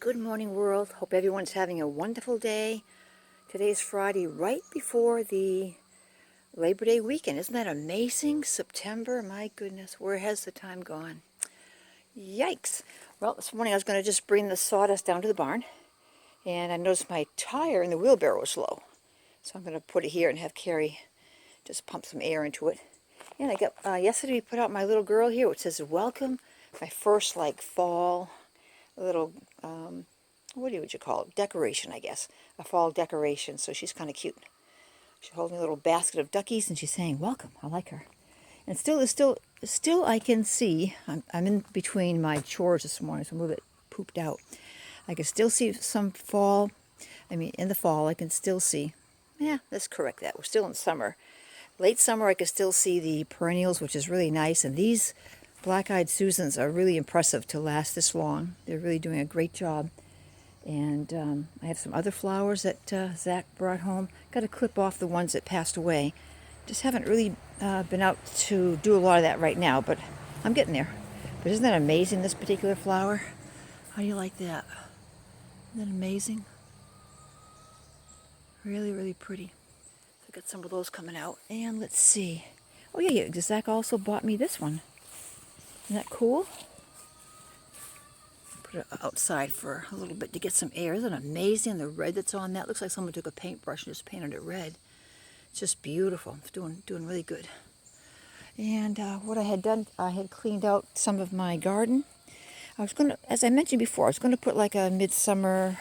Good morning, world. Hope everyone's having a wonderful day. Today's Friday, right before the Labor Day weekend. Isn't that amazing? September, my goodness, where has the time gone? Yikes. Well, this morning I was going to just bring the sawdust down to the barn, and I noticed my tire in the wheelbarrow was low. So I'm going to put it here and have Carrie just pump some air into it. And I got, yesterday we put out my little girl here, which says, welcome, my first, fall little, what would you call it? Decoration, I guess. A fall decoration, so she's kind of cute. She's holding a little basket of duckies, and she's saying, welcome. I like her. And still I can see, I'm in between my chores this morning, so I'm a little bit pooped out. I can still see some fall. In the fall, I can still see, let's correct that. We're still in summer. Late summer, I can still see the perennials, which is really nice. And these black-eyed Susans are really impressive to last this long. They're really doing a great job. And I have some other flowers that Zach brought home. Got to clip off the ones that passed away. Just haven't really been out to do a lot of that right now, but I'm getting there. But isn't that amazing, this particular flower? How do you like that? Isn't that amazing? Really, really pretty. So I got some of those coming out. And let's see. Oh yeah, Zach also bought me this one. Isn't that cool? Put it outside for a little bit to get some air. Isn't it amazing? The red that's on that looks like someone took a paintbrush and just painted it red. It's just beautiful. It's doing really good. And what I had done, I had cleaned out some of my garden. I was going to, as I mentioned before, I was going to put like a midsummer,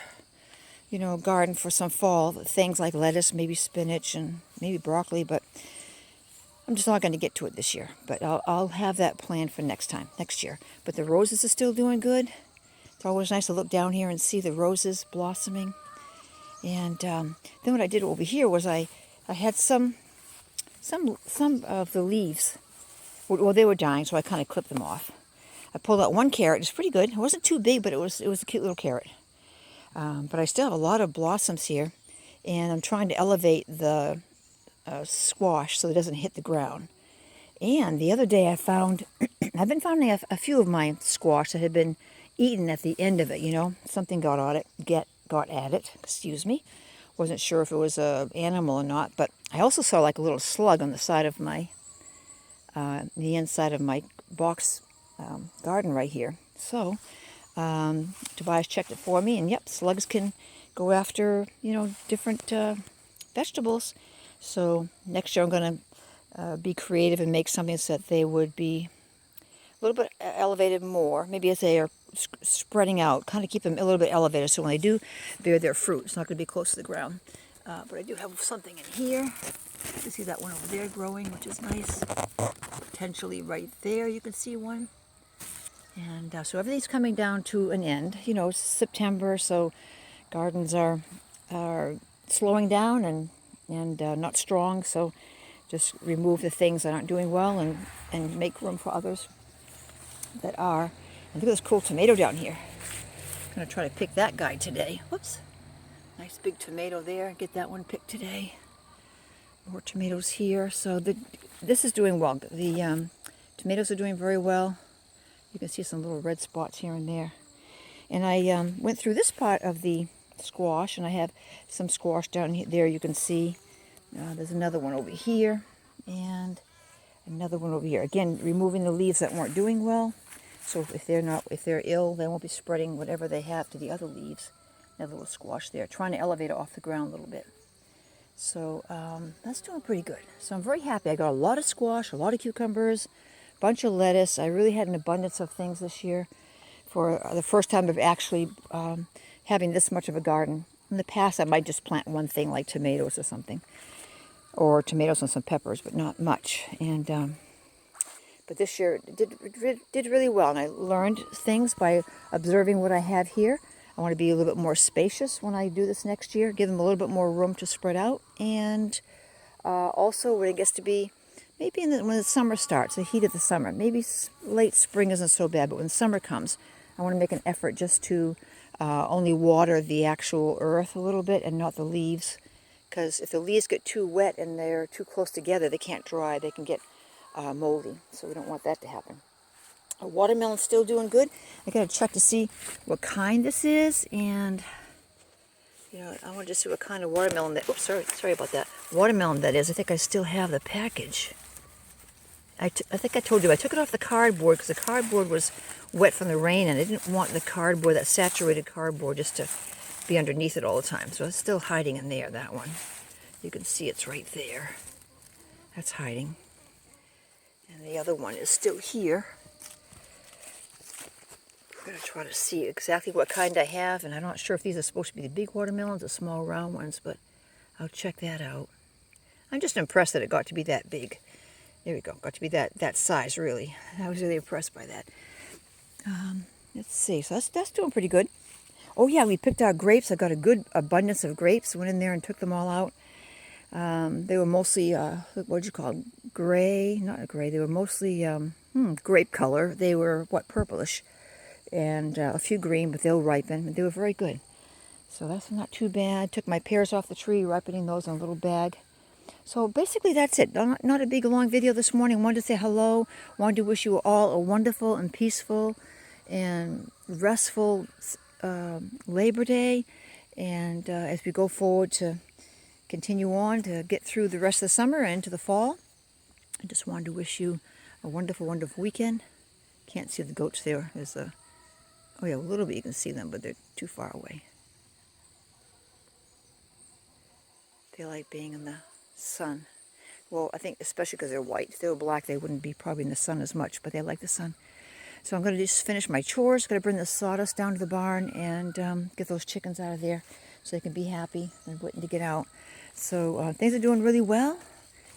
garden for some fall things like lettuce, maybe spinach, and maybe broccoli, but I'm just not going to get to it this year. But I'll have that planned for next year. But the roses are still doing good. It's always nice to look down here and see the roses blossoming. And then what I did over here was I had some of the leaves. Well, they were dying, so I kind of clipped them off. I pulled out one carrot. It's pretty good. It wasn't too big, but it was a cute little carrot. But I still have a lot of blossoms here, and I'm trying to elevate the squash so it doesn't hit the ground. And the other day I found, I've been finding a few of my squash that had been eaten at the end of it, Something got at it, excuse me. Wasn't sure if it was an animal or not, but I also saw like a little slug on the side of my, the inside of my box garden right here. So Tobias checked it for me, and yep, slugs can go after, different vegetables. So next year I'm going to be creative and make something so that they would be a little bit elevated more, maybe as they are spreading out, kind of keep them a little bit elevated so when they do bear their fruit, it's not going to be close to the ground. But I do have something in here. You see that one over there growing, which is nice. Potentially right there you can see one. And so everything's coming down to an end. It's September, so gardens are slowing down and not strong. So just remove the things that aren't doing well and make room for others that are. And look at this cool tomato down here. I'm going to try to pick that guy today. Whoops. Nice big tomato there. Get that one picked today. More tomatoes here. So this is doing well. The tomatoes are doing very well. You can see some little red spots here and there. And I went through this part of the squash, and I have some squash down there you can see. There's another one over here, and another one over here. Again, removing the leaves that weren't doing well. So if they're ill, they won't be spreading whatever they have to the other leaves. Another little squash there. Trying to elevate it off the ground a little bit. So that's doing pretty good. So I'm very happy. I got a lot of squash, a lot of cucumbers, a bunch of lettuce. I really had an abundance of things this year for the first time of actually having this much of a garden. In the past, I might just plant one thing like tomatoes or something. Or tomatoes and some peppers, but not much. And but this year did really well, and I learned things by observing what I have here. I want to be a little bit more spacious when I do this next year, give them a little bit more room to spread out, and also when it gets to be maybe when the summer starts, the heat of the summer, maybe late spring isn't so bad, but when summer comes, I want to make an effort just to only water the actual earth a little bit and not the leaves. Because if the leaves get too wet and they're too close together, they can't dry. They can get moldy, so we don't want that to happen. Our watermelon's still doing good. I gotta check to see what kind this is, and you know, I want to see what kind of watermelon that. Oops, sorry about that. Watermelon that is. I think I still have the package. I think I told you I took it off the cardboard because the cardboard was wet from the rain, and I didn't want the cardboard, that saturated cardboard, just to be underneath it all the time. So it's still hiding in there. That one, you can see it's right there. That's hiding, and the other one is still here. I'm going to try to see exactly what kind I have, and I'm not sure if these are supposed to be the big watermelons or small round ones, but I'll check that out. I'm just impressed that it got to be that big. There we go, got to be that size, really. I was really impressed by that. Let's see, so that's doing pretty good. Oh yeah, we picked our grapes. I got a good abundance of grapes. Went in there and took them all out. They were mostly, what'd you call them? Gray, not gray, they were mostly grape color. They were, purplish. And a few green, but they'll ripen. They were very good. So that's not too bad. Took my pears off the tree, ripening those in a little bag. So basically that's it. Not a big long video this morning. Wanted to say hello. Wanted to wish you all a wonderful and peaceful and restful Labor Day. And as we go forward to continue on to get through the rest of the summer and into the fall, I just wanted to wish you a wonderful, wonderful weekend. Can't see the goats there. There's a Oh yeah, a little bit you can see them, but they're too far away. They like being in the sun. Well, I think especially because they're white. If they were black, they wouldn't be probably in the sun as much, but they like the sun. So I'm going to just finish my chores. Going to bring the sawdust down to the barn and get those chickens out of there so they can be happy and waiting to get out. So things are doing really well.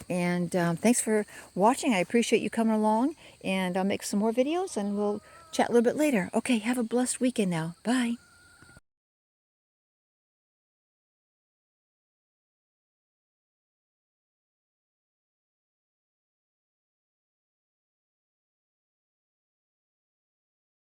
And thanks for watching. I appreciate you coming along. And I'll make some more videos and we'll chat a little bit later. Okay, have a blessed weekend now. Bye.